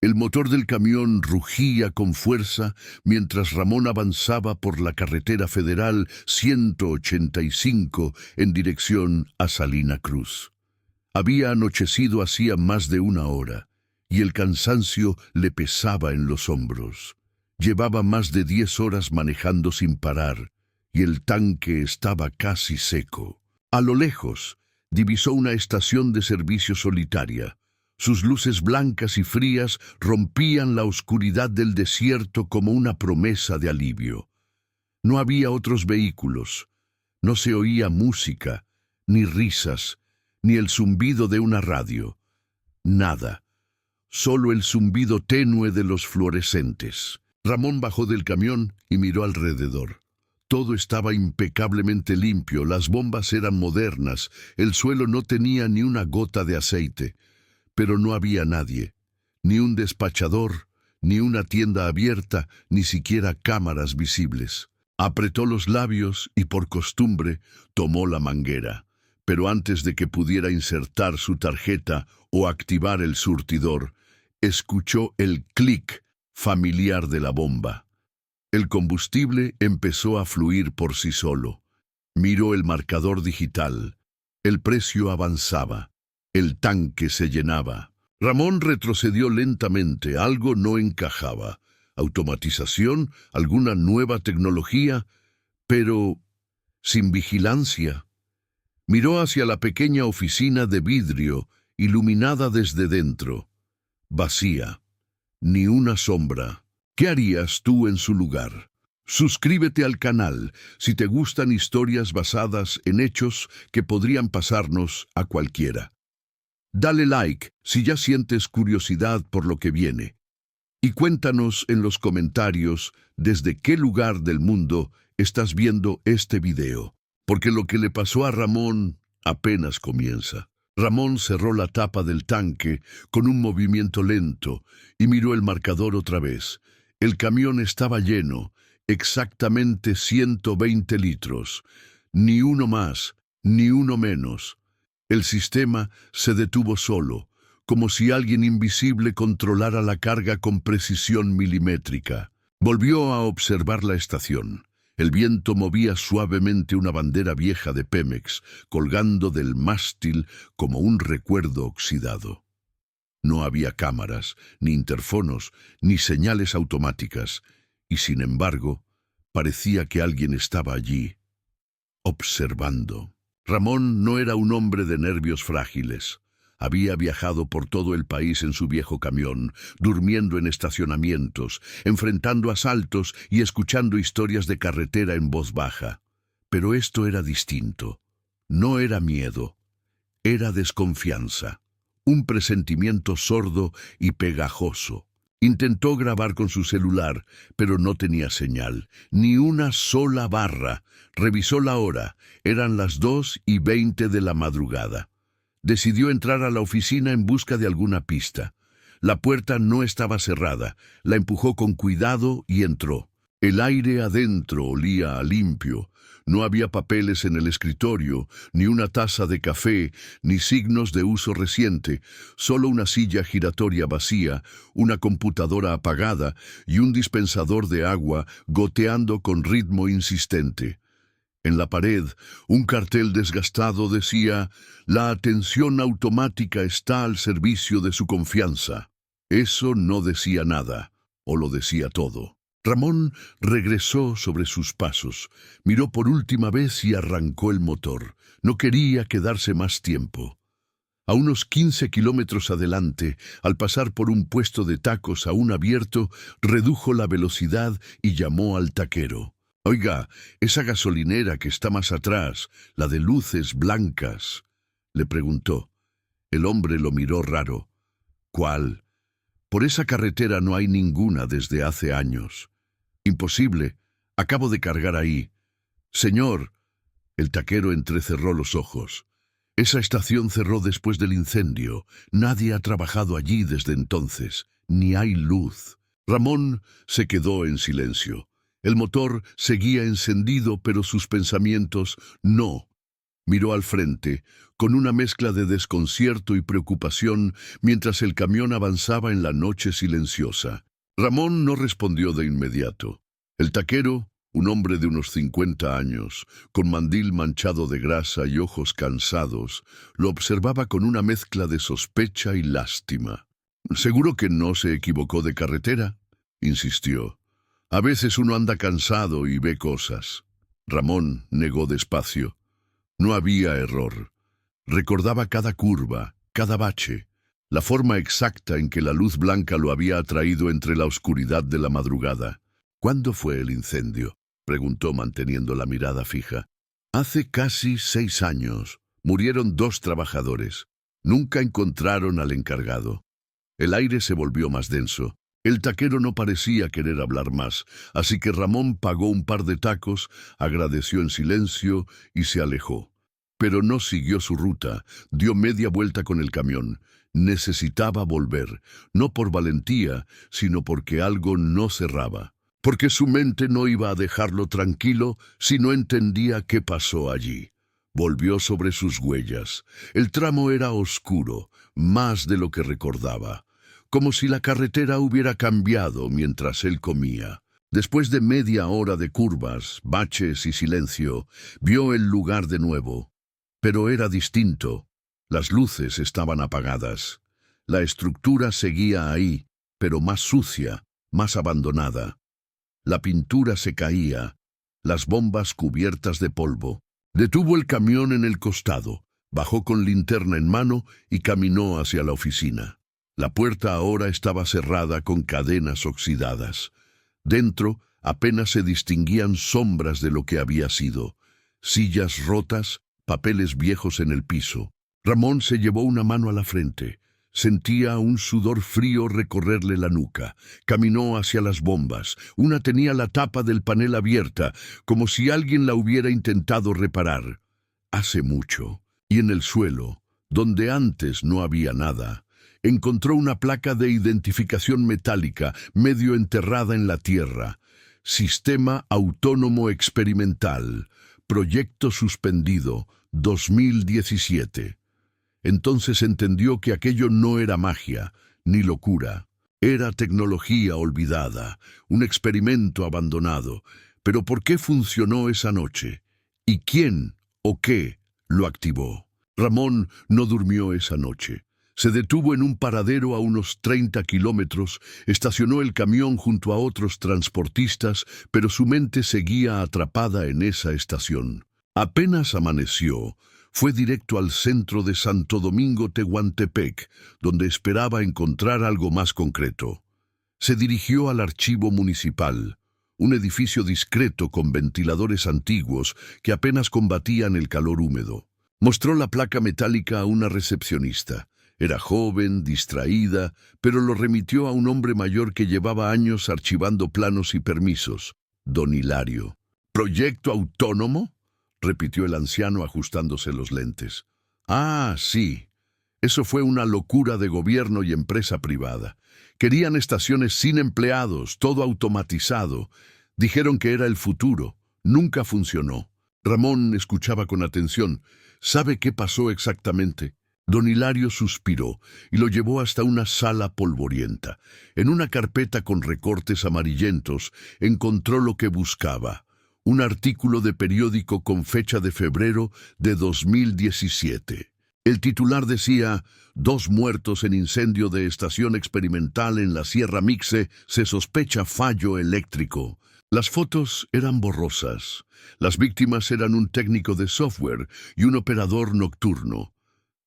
El motor del camión rugía con fuerza mientras Ramón avanzaba por la carretera federal 185 en dirección a Salina Cruz. Había anochecido hacía más de una hora y el cansancio le pesaba en los hombros. Llevaba más de 10 horas manejando sin parar y el tanque estaba casi seco. A lo lejos, divisó una estación de servicio solitaria. Sus luces blancas y frías rompían la oscuridad del desierto como una promesa de alivio. No había otros vehículos, no se oía música, ni risas, ni el zumbido de una radio. Nada, solo el zumbido tenue de los fluorescentes. Ramón bajó del camión y miró alrededor. Todo estaba impecablemente limpio, las bombas eran modernas, el suelo no tenía ni una gota de aceite. Pero no había nadie, ni un despachador, ni una tienda abierta, ni siquiera cámaras visibles. Apretó los labios y por costumbre tomó la manguera, pero antes de que pudiera insertar su tarjeta o activar el surtidor, escuchó el clic familiar de la bomba. El combustible empezó a fluir por sí solo. Miró el marcador digital. El precio avanzaba. El tanque se llenaba. Ramón retrocedió lentamente, algo no encajaba. Automatización, alguna nueva tecnología, pero sin vigilancia. Miró hacia la pequeña oficina de vidrio, iluminada desde dentro. Vacía. Ni una sombra. ¿Qué harías tú en su lugar? Suscríbete al canal si te gustan historias basadas en hechos que podrían pasarnos a cualquiera. Dale like si ya sientes curiosidad por lo que viene. Y cuéntanos en los comentarios desde qué lugar del mundo estás viendo este video, porque lo que le pasó a Ramón apenas comienza. Ramón cerró la tapa del tanque con un movimiento lento y miró el marcador otra vez. El camión estaba lleno, exactamente 120 litros. Ni uno más, ni uno menos. El sistema se detuvo solo, como si alguien invisible controlara la carga con precisión milimétrica. Volvió a observar la estación. El viento movía suavemente una bandera vieja de Pemex, colgando del mástil como un recuerdo oxidado. No había cámaras, ni interfonos, ni señales automáticas, y sin embargo, parecía que alguien estaba allí, observando. Ramón no era un hombre de nervios frágiles. Había viajado por todo el país en su viejo camión, durmiendo en estacionamientos, enfrentando asaltos y escuchando historias de carretera en voz baja. Pero esto era distinto. No era miedo, era desconfianza, un presentimiento sordo y pegajoso. Intentó grabar con su celular, pero no tenía señal, ni una sola barra. Revisó la hora, eran las 2:20 de la madrugada. Decidió entrar a la oficina en busca de alguna pista. La puerta no estaba cerrada, la empujó con cuidado y entró. El aire adentro olía a limpio. No había papeles en el escritorio, ni una taza de café, ni signos de uso reciente, solo una silla giratoria vacía, una computadora apagada y un dispensador de agua goteando con ritmo insistente. En la pared, un cartel desgastado decía: «La atención automática está al servicio de su confianza». Eso no decía nada, o lo decía todo. Ramón regresó sobre sus pasos, miró por última vez y arrancó el motor. No quería quedarse más tiempo. A unos 15 kilómetros adelante, al pasar por un puesto de tacos aún abierto, redujo la velocidad y llamó al taquero. «Oiga, esa gasolinera que está más atrás, la de luces blancas», le preguntó. El hombre lo miró raro. «¿Cuál? Por esa carretera no hay ninguna desde hace años». «Imposible. Acabo de cargar ahí». «Señor». El taquero entrecerró los ojos. «Esa estación cerró después del incendio. Nadie ha trabajado allí desde entonces. Ni hay luz». Ramón se quedó en silencio. El motor seguía encendido, pero sus pensamientos no. Miró al frente, con una mezcla de desconcierto y preocupación, mientras el camión avanzaba en la noche silenciosa. Ramón no respondió de inmediato. El taquero, un hombre de unos 50 años, con mandil manchado de grasa y ojos cansados, lo observaba con una mezcla de sospecha y lástima. «¿Seguro que no se equivocó de carretera?», insistió. «A veces uno anda cansado y ve cosas». Ramón negó despacio. No había error. Recordaba cada curva, cada bache, la forma exacta en que la luz blanca lo había atraído entre la oscuridad de la madrugada. «¿Cuándo fue el incendio?», preguntó manteniendo la mirada fija. «Hace casi 6 años. Murieron 2 trabajadores. Nunca encontraron al encargado». El aire se volvió más denso. El taquero no parecía querer hablar más, así que Ramón pagó un par de tacos, agradeció en silencio y se alejó. Pero no siguió su ruta, dio media vuelta con el camión. Necesitaba volver, no por valentía, sino porque algo no cerraba. Porque su mente no iba a dejarlo tranquilo si no entendía qué pasó allí. Volvió sobre sus huellas. El tramo era oscuro, más de lo que recordaba, como si la carretera hubiera cambiado mientras él comía. Después de media hora de curvas, baches y silencio, vio el lugar de nuevo. Pero era distinto. Las luces estaban apagadas. La estructura seguía ahí, pero más sucia, más abandonada. La pintura se caía, las bombas cubiertas de polvo. Detuvo el camión en el costado, bajó con linterna en mano y caminó hacia la oficina. La puerta ahora estaba cerrada con cadenas oxidadas. Dentro apenas se distinguían sombras de lo que había sido. Sillas rotas, papeles viejos en el piso. Ramón se llevó una mano a la frente. Sentía un sudor frío recorrerle la nuca. Caminó hacia las bombas. Una tenía la tapa del panel abierta, como si alguien la hubiera intentado reparar. Hace mucho. Y en el suelo, donde antes no había nada, encontró una placa de identificación metálica, medio enterrada en la tierra. Sistema Autónomo Experimental. Proyecto suspendido. 2017. Entonces entendió que aquello no era magia, ni locura. Era tecnología olvidada, un experimento abandonado. Pero ¿por qué funcionó esa noche? ¿Y quién o qué lo activó? Ramón no durmió esa noche. Se detuvo en un paradero a unos 30 kilómetros, estacionó el camión junto a otros transportistas, pero su mente seguía atrapada en esa estación. Apenas amaneció, fue directo al centro de Santo Domingo Tehuantepec, donde esperaba encontrar algo más concreto. Se dirigió al archivo municipal, un edificio discreto con ventiladores antiguos que apenas combatían el calor húmedo. Mostró la placa metálica a una recepcionista. Era joven, distraída, pero lo remitió a un hombre mayor que llevaba años archivando planos y permisos. Don Hilario. ¿Proyecto autónomo?, repitió el anciano ajustándose los lentes. Ah, sí. Eso fue una locura de gobierno y empresa privada. Querían estaciones sin empleados, todo automatizado. Dijeron que era el futuro. Nunca funcionó. Ramón escuchaba con atención. ¿Sabe qué pasó exactamente? Don Hilario suspiró y lo llevó hasta una sala polvorienta. En una carpeta con recortes amarillentos encontró lo que buscaba. Un artículo de periódico con fecha de febrero de 2017. El titular decía: 2 muertos en incendio de estación experimental en la Sierra Mixe, se sospecha fallo eléctrico. Las fotos eran borrosas. Las víctimas eran un técnico de software y un operador nocturno.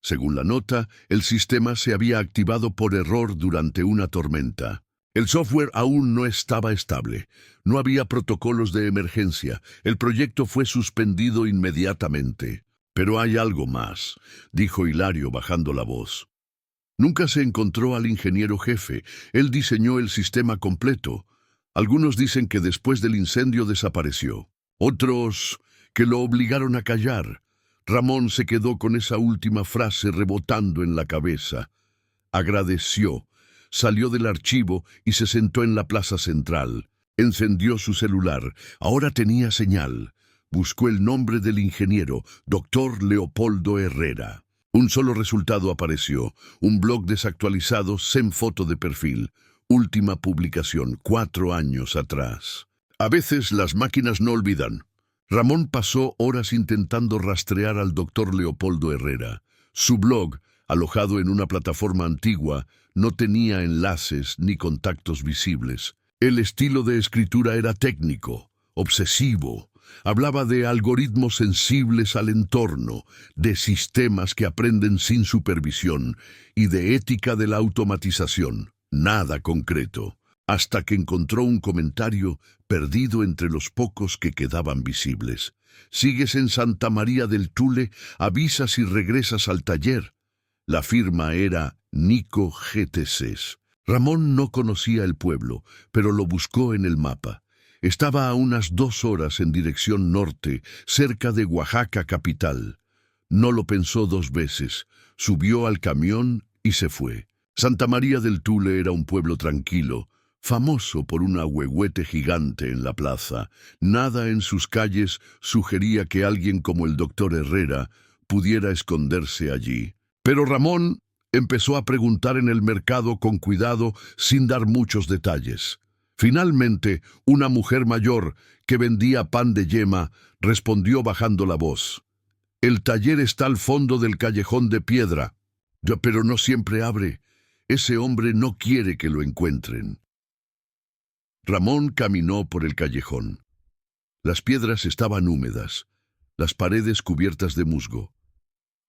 Según la nota, el sistema se había activado por error durante una tormenta. El software aún no estaba estable. No había protocolos de emergencia. El proyecto fue suspendido inmediatamente. Pero hay algo más, dijo Hilario bajando la voz. Nunca se encontró al ingeniero jefe. Él diseñó el sistema completo. Algunos dicen que después del incendio desapareció. Otros que lo obligaron a callar. Ramón se quedó con esa última frase rebotando en la cabeza. Agradeció. Salió del archivo y se sentó en la plaza central. Encendió su celular. Ahora tenía señal. Buscó el nombre del ingeniero, Dr. Leopoldo Herrera. Un solo resultado apareció, un blog desactualizado sin foto de perfil. Última publicación, 4 años atrás. A veces las máquinas no olvidan. Ramón pasó horas intentando rastrear al doctor Leopoldo Herrera. Su blog, alojado en una plataforma antigua, no tenía enlaces ni contactos visibles. El estilo de escritura era técnico, obsesivo. Hablaba de algoritmos sensibles al entorno, de sistemas que aprenden sin supervisión y de ética de la automatización. Nada concreto, hasta que encontró un comentario perdido entre los pocos que quedaban visibles. Sigues en Santa María del Tule, avisas y regresas al taller. La firma era Nico GTCs. Ramón no conocía el pueblo, pero lo buscó en el mapa. Estaba a unas 2 horas en dirección norte, cerca de Oaxaca capital. No lo pensó 2 veces, subió al camión y se fue. Santa María del Tule era un pueblo tranquilo, famoso por un ahuehuete gigante en la plaza. Nada en sus calles sugería que alguien como el doctor Herrera pudiera esconderse allí. Pero Ramón empezó a preguntar en el mercado con cuidado, sin dar muchos detalles. Finalmente, una mujer mayor que vendía pan de yema respondió bajando la voz. «El taller está al fondo del callejón de piedra. Pero no siempre abre. Ese hombre no quiere que lo encuentren». Ramón caminó por el callejón. Las piedras estaban húmedas, las paredes cubiertas de musgo.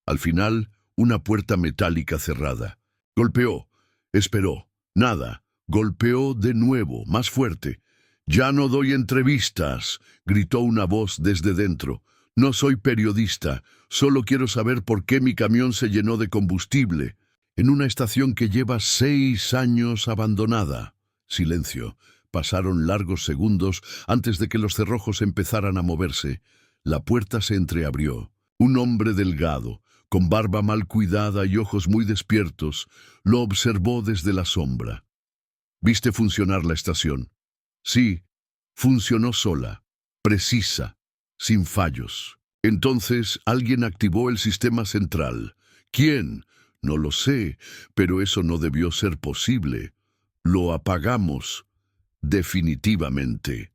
Al final, una puerta metálica cerrada. Golpeó, esperó, nada. Golpeó de nuevo, más fuerte. «Ya no doy entrevistas», gritó una voz desde dentro. «No soy periodista, solo quiero saber por qué mi camión se llenó de combustible, en una estación que lleva 6 años abandonada». Silencio. Pasaron largos segundos antes de que los cerrojos empezaran a moverse. La puerta se entreabrió. Un hombre delgado, con barba mal cuidada y ojos muy despiertos, lo observó desde la sombra. «¿Viste funcionar la estación?» «Sí, funcionó sola, precisa, sin fallos». «Entonces, alguien activó el sistema central». «¿Quién?» «No lo sé, pero eso no debió ser posible. Lo apagamos, definitivamente».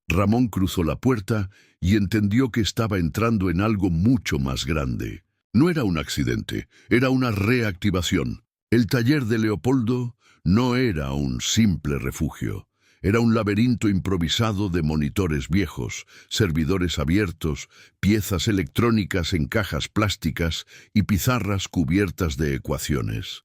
Ramón cruzó la puerta y entendió que estaba entrando en algo mucho más grande. No era un accidente, era una reactivación. El taller de Leopoldo no era un simple refugio. Era un laberinto improvisado de monitores viejos, servidores abiertos, piezas electrónicas en cajas plásticas y pizarras cubiertas de ecuaciones.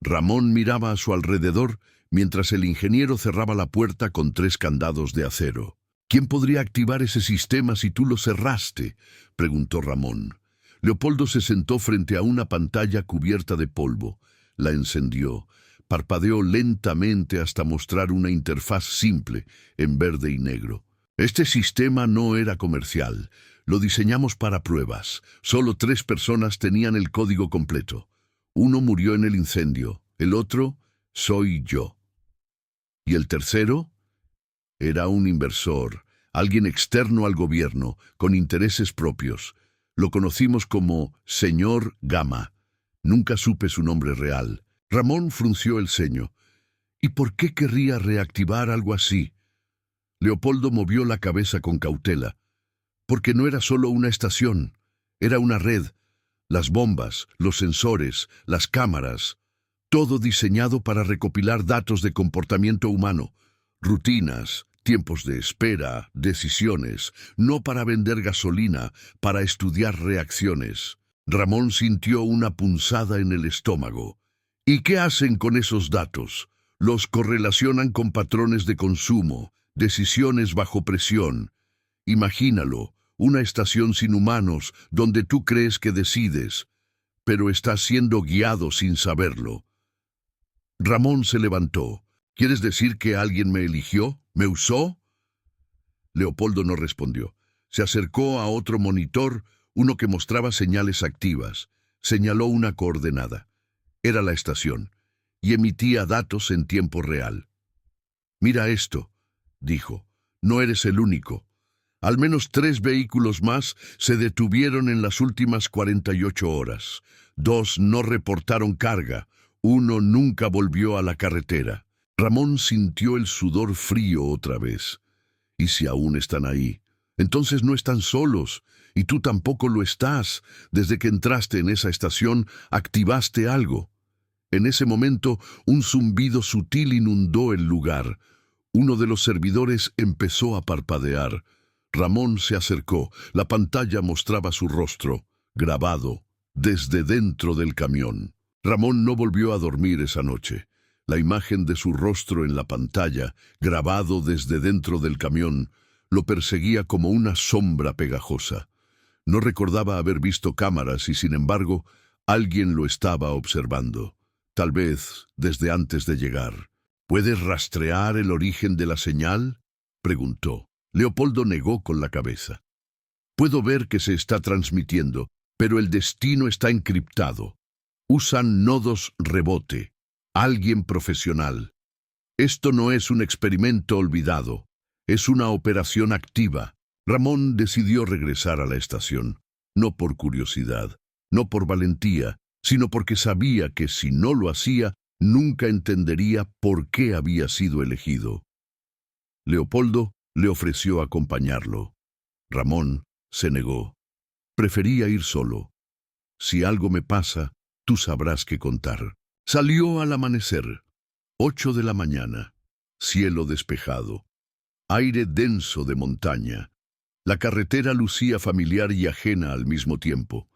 Ramón miraba a su alrededor mientras el ingeniero cerraba la puerta con 3 candados de acero. «¿Quién podría activar ese sistema si tú lo cerraste?», preguntó Ramón. Leopoldo se sentó frente a una pantalla cubierta de polvo. La encendió. Parpadeó lentamente hasta mostrar una interfaz simple, en verde y negro. «Este sistema no era comercial. Lo diseñamos para pruebas. Solo 3 personas tenían el código completo. Uno murió en el incendio. El otro soy yo. ¿Y el tercero?» Era un inversor, alguien externo al gobierno, con intereses propios. Lo conocimos como Señor Gama. Nunca supe su nombre real. Ramón frunció el ceño. ¿Y por qué querría reactivar algo así? Leopoldo movió la cabeza con cautela. Porque no era solo una estación, era una red. Las bombas, los sensores, las cámaras, todo diseñado para recopilar datos de comportamiento humano, rutinas, tiempos de espera, decisiones, no para vender gasolina, para estudiar reacciones. Ramón sintió una punzada en el estómago. ¿Y qué hacen con esos datos? Los correlacionan con patrones de consumo, decisiones bajo presión. Imagínalo, una estación sin humanos donde tú crees que decides, pero estás siendo guiado sin saberlo. Ramón se levantó. ¿Quieres decir que alguien me eligió? ¿Me usó? Leopoldo no respondió. Se acercó a otro monitor, uno que mostraba señales activas. Señaló una coordenada. Era la estación, y emitía datos en tiempo real. «Mira esto», dijo. «No eres el único. Al menos 3 vehículos más se detuvieron en las últimas 48 horas. 2 no reportaron carga. 1 nunca volvió a la carretera. Ramón sintió el sudor frío otra vez. ¿Y si aún están ahí? Entonces no están solos, y tú tampoco lo estás. Desde que entraste en esa estación, activaste algo. En ese momento, un zumbido sutil inundó el lugar. Uno de los servidores empezó a parpadear. Ramón se acercó. La pantalla mostraba su rostro, grabado, desde dentro del camión. Ramón no volvió a dormir esa noche. La imagen de su rostro en la pantalla, grabado desde dentro del camión, lo perseguía como una sombra pegajosa. No recordaba haber visto cámaras y, sin embargo, alguien lo estaba observando. Tal vez desde antes de llegar. ¿Puedes rastrear el origen de la señal?, preguntó. Leopoldo negó con la cabeza. Puedo ver que se está transmitiendo, pero el destino está encriptado. Usan nodos rebote. Alguien profesional. Esto no es un experimento olvidado. Es una operación activa. Ramón decidió regresar a la estación, no por curiosidad, no por valentía, sino porque sabía que si no lo hacía, nunca entendería por qué había sido elegido. Leopoldo le ofreció acompañarlo. Ramón se negó. Prefería ir solo. Si algo me pasa, tú sabrás qué contar. Salió al amanecer. 8 de la mañana. Cielo despejado. Aire denso de montaña. La carretera lucía familiar y ajena al mismo tiempo.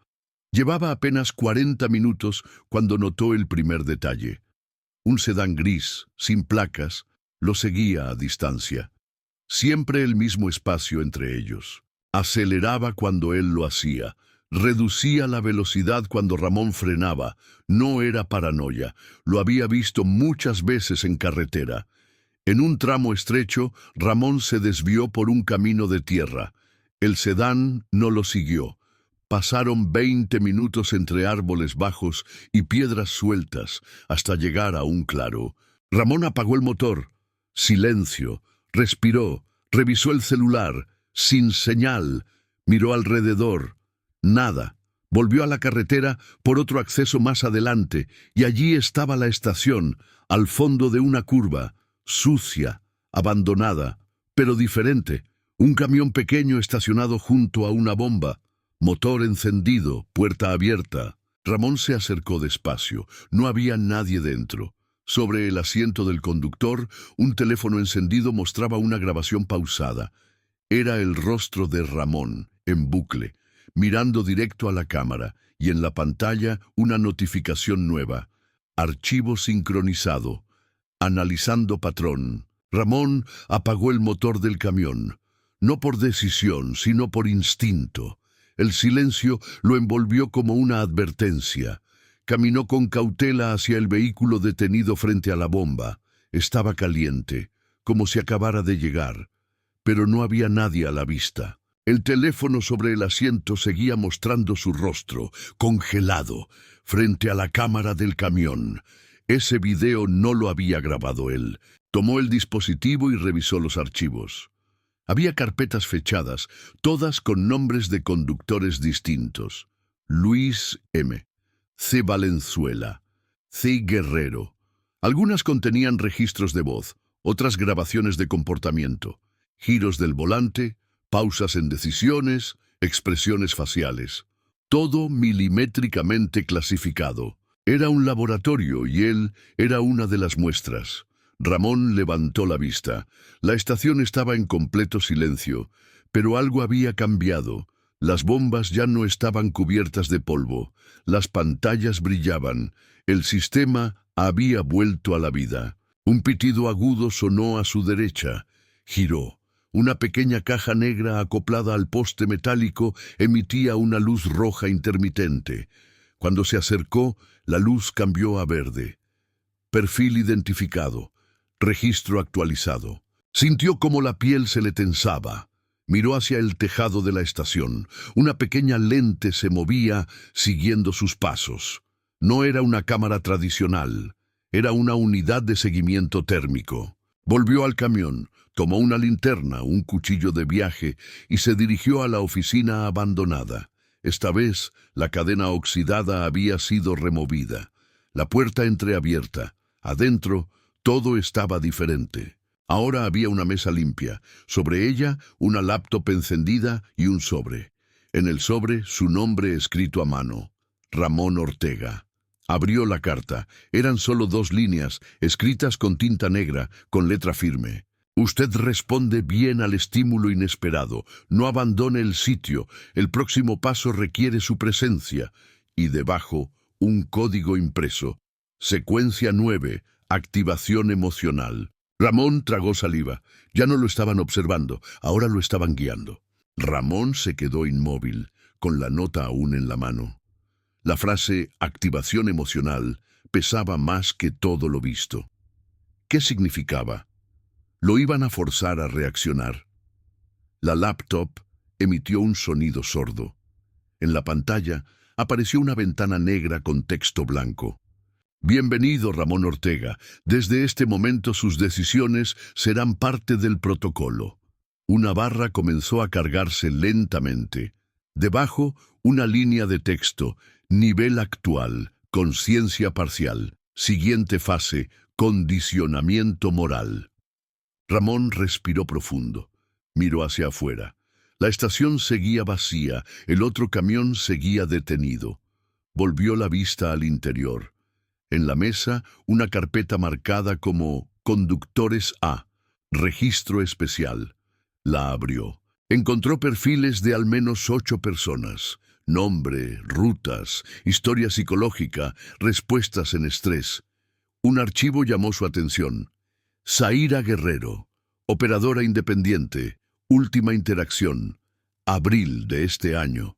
Llevaba apenas 40 minutos cuando notó el primer detalle. Un sedán gris, sin placas, lo seguía a distancia. Siempre el mismo espacio entre ellos. Aceleraba cuando él lo hacía. Reducía la velocidad cuando Ramón frenaba. No era paranoia. Lo había visto muchas veces en carretera. En un tramo estrecho, Ramón se desvió por un camino de tierra. El sedán no lo siguió. Pasaron 20 minutos entre árboles bajos y piedras sueltas hasta llegar a un claro. Ramón apagó el motor. Silencio. Respiró. Revisó el celular. Sin señal. Miró alrededor. Nada. Volvió a la carretera por otro acceso más adelante, y allí estaba la estación, al fondo de una curva, sucia, abandonada, pero diferente. Un camión pequeño estacionado junto a una bomba. Motor encendido, puerta abierta. Ramón se acercó despacio. No había nadie dentro. Sobre el asiento del conductor, un teléfono encendido mostraba una grabación pausada. Era el rostro de Ramón, en bucle, mirando directo a la cámara, y en la pantalla una notificación nueva. Archivo sincronizado. Analizando patrón. Ramón apagó el motor del camión. No por decisión, sino por instinto. El silencio lo envolvió como una advertencia. Caminó con cautela hacia el vehículo detenido frente a la bomba. Estaba caliente, como si acabara de llegar. Pero no había nadie a la vista. El teléfono sobre el asiento seguía mostrando su rostro, congelado, frente a la cámara del camión. Ese video no lo había grabado él. Tomó el dispositivo y revisó los archivos. Había carpetas fechadas, todas con nombres de conductores distintos. Luis M., C. Valenzuela, C. Guerrero. Algunas contenían registros de voz, otras grabaciones de comportamiento, giros del volante, pausas en decisiones, expresiones faciales. Todo milimétricamente clasificado. Era un laboratorio y él era una de las muestras. Ramón levantó la vista. La estación estaba en completo silencio, pero algo había cambiado. Las bombas ya no estaban cubiertas de polvo. Las pantallas brillaban. El sistema había vuelto a la vida. Un pitido agudo sonó a su derecha. Giró. Una pequeña caja negra acoplada al poste metálico emitía una luz roja intermitente. Cuando se acercó, la luz cambió a verde. Perfil identificado. Registro actualizado. Sintió como la piel se le tensaba. Miró hacia el tejado de la estación. Una pequeña lente se movía siguiendo sus pasos. No era una cámara tradicional. Era una unidad de seguimiento térmico. Volvió al camión, tomó una linterna, un cuchillo de viaje y se dirigió a la oficina abandonada. Esta vez, la cadena oxidada había sido removida. La puerta entreabierta. Adentro, todo estaba diferente. Ahora había una mesa limpia. Sobre ella, una laptop encendida y un sobre. En el sobre, su nombre escrito a mano. Ramón Ortega. Abrió la carta. Eran solo 2 líneas, escritas con tinta negra, con letra firme. Usted responde bien al estímulo inesperado. No abandone el sitio. El próximo paso requiere su presencia. Y debajo, un código impreso. Secuencia 9. Activación emocional. Ramón tragó saliva. Ya no lo estaban observando, ahora lo estaban guiando. Ramón se quedó inmóvil, con la nota aún en la mano. La frase activación emocional pesaba más que todo lo visto. ¿Qué significaba? Lo iban a forzar a reaccionar. La laptop emitió un sonido sordo. En la pantalla apareció una ventana negra con texto blanco. Bienvenido, Ramón Ortega. Desde este momento sus decisiones serán parte del protocolo. Una barra comenzó a cargarse lentamente. Debajo, una línea de texto. Nivel actual. Conciencia parcial. Siguiente fase. Condicionamiento moral. Ramón respiró profundo. Miró hacia afuera. La estación seguía vacía. El otro camión seguía detenido. Volvió la vista al interior. En la mesa, una carpeta marcada como Conductores A, Registro Especial. La abrió. Encontró perfiles de al menos 8 personas. Nombre, rutas, historia psicológica, respuestas en estrés. Un archivo llamó su atención. Zaira Guerrero, operadora independiente, última interacción, abril de este año.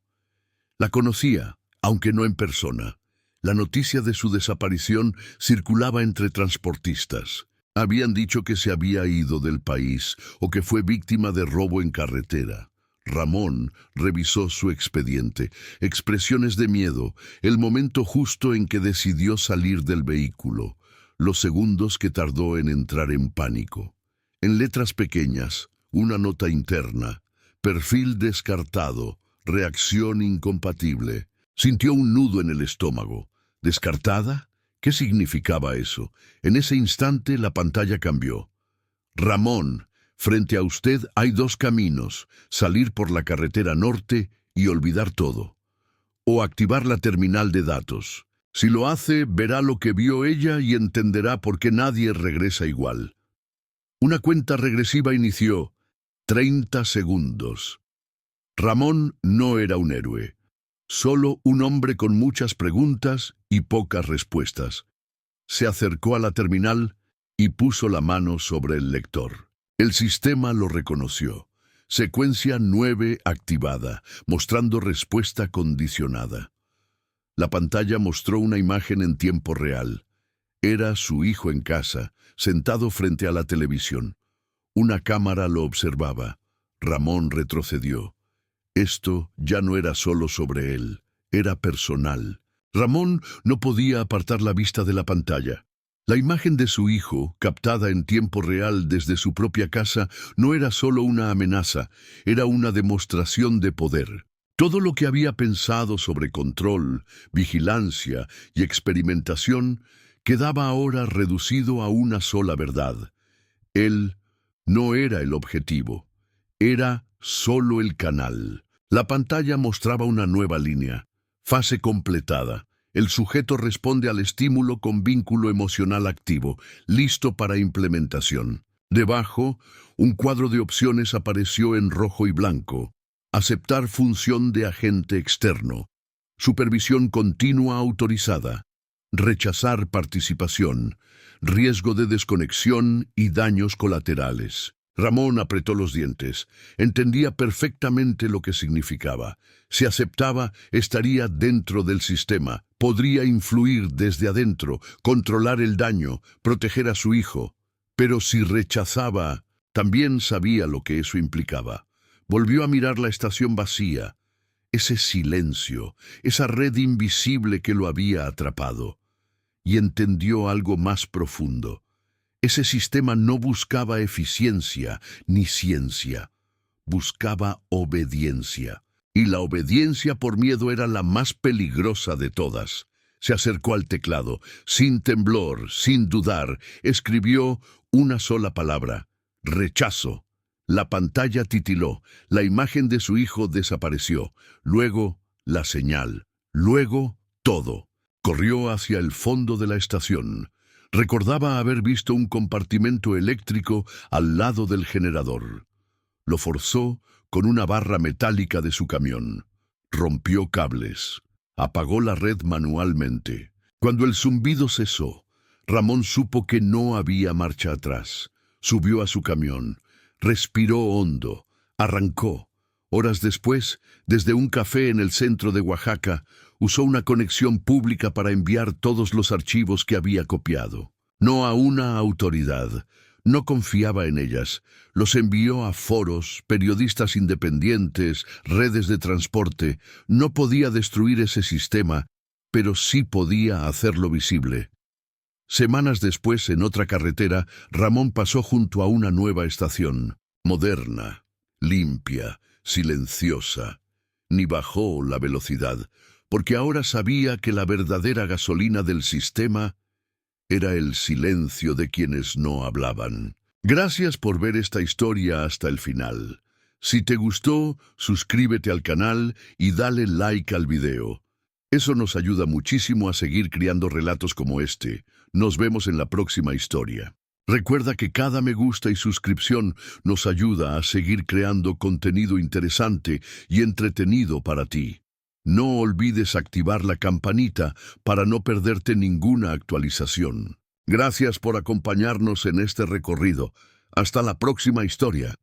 La conocía, aunque no en persona. La noticia de su desaparición circulaba entre transportistas. Habían dicho que se había ido del país o que fue víctima de robo en carretera. Ramón revisó su expediente, expresiones de miedo, el momento justo en que decidió salir del vehículo, los segundos que tardó en entrar en pánico. En letras pequeñas, una nota interna, perfil descartado, reacción incompatible. Sintió un nudo en el estómago. ¿Descartada? ¿Qué significaba eso? En ese instante la pantalla cambió. Ramón, frente a usted hay 2 caminos, salir por la carretera norte y olvidar todo. O activar la terminal de datos. Si lo hace, verá lo que vio ella y entenderá por qué nadie regresa igual. Una cuenta regresiva inició. 30 segundos. Ramón no era un héroe. Solo un hombre con muchas preguntas y pocas respuestas. Se acercó a la terminal y puso la mano sobre el lector. El sistema lo reconoció. Secuencia 9 activada, mostrando respuesta condicionada. La pantalla mostró una imagen en tiempo real. Era su hijo en casa, sentado frente a la televisión. Una cámara lo observaba. Ramón retrocedió. Esto ya no era solo sobre él, era personal. Ramón no podía apartar la vista de la pantalla. La imagen de su hijo, captada en tiempo real desde su propia casa, no era solo una amenaza, era una demostración de poder. Todo lo que había pensado sobre control, vigilancia y experimentación quedaba ahora reducido a una sola verdad. Él no era el objetivo, era solo el canal. La pantalla mostraba una nueva línea. Fase completada. El sujeto responde al estímulo con vínculo emocional activo, listo para implementación. Debajo, un cuadro de opciones apareció en rojo y blanco. Aceptar función de agente externo. Supervisión continua autorizada. Rechazar participación. Riesgo de desconexión y daños colaterales. Ramón apretó los dientes. Entendía perfectamente lo que significaba. Si aceptaba, estaría dentro del sistema. Podría influir desde adentro, controlar el daño, proteger a su hijo. Pero si rechazaba, también sabía lo que eso implicaba. Volvió a mirar la estación vacía. Ese silencio, esa red invisible que lo había atrapado. Y entendió algo más profundo. Ese sistema no buscaba eficiencia ni ciencia, buscaba obediencia. Y la obediencia por miedo era la más peligrosa de todas. Se acercó al teclado, sin temblor, sin dudar, escribió una sola palabra: rechazo. La pantalla titiló, la imagen de su hijo desapareció, luego la señal, luego todo. Corrió hacia el fondo de la estación. Recordaba haber visto un compartimento eléctrico al lado del generador. Lo forzó con una barra metálica de su camión. Rompió cables. Apagó la red manualmente. Cuando el zumbido cesó, Ramón supo que no había marcha atrás. Subió a su camión. Respiró hondo. Arrancó. Horas después, desde un café en el centro de Oaxaca, usó una conexión pública para enviar todos los archivos que había copiado. No a una autoridad. No confiaba en ellas. Los envió a foros, periodistas independientes, redes de transporte. No podía destruir ese sistema, pero sí podía hacerlo visible. Semanas después, en otra carretera, Ramón pasó junto a una nueva estación, moderna, limpia, silenciosa. Ni bajó la velocidad, porque ahora sabía que la verdadera gasolina del sistema era el silencio de quienes no hablaban. Gracias por ver esta historia hasta el final. Si te gustó, suscríbete al canal y dale like al video. Eso nos ayuda muchísimo a seguir creando relatos como este. Nos vemos en la próxima historia. Recuerda que cada me gusta y suscripción nos ayuda a seguir creando contenido interesante y entretenido para ti. No olvides activar la campanita para no perderte ninguna actualización. Gracias por acompañarnos en este recorrido. Hasta la próxima historia.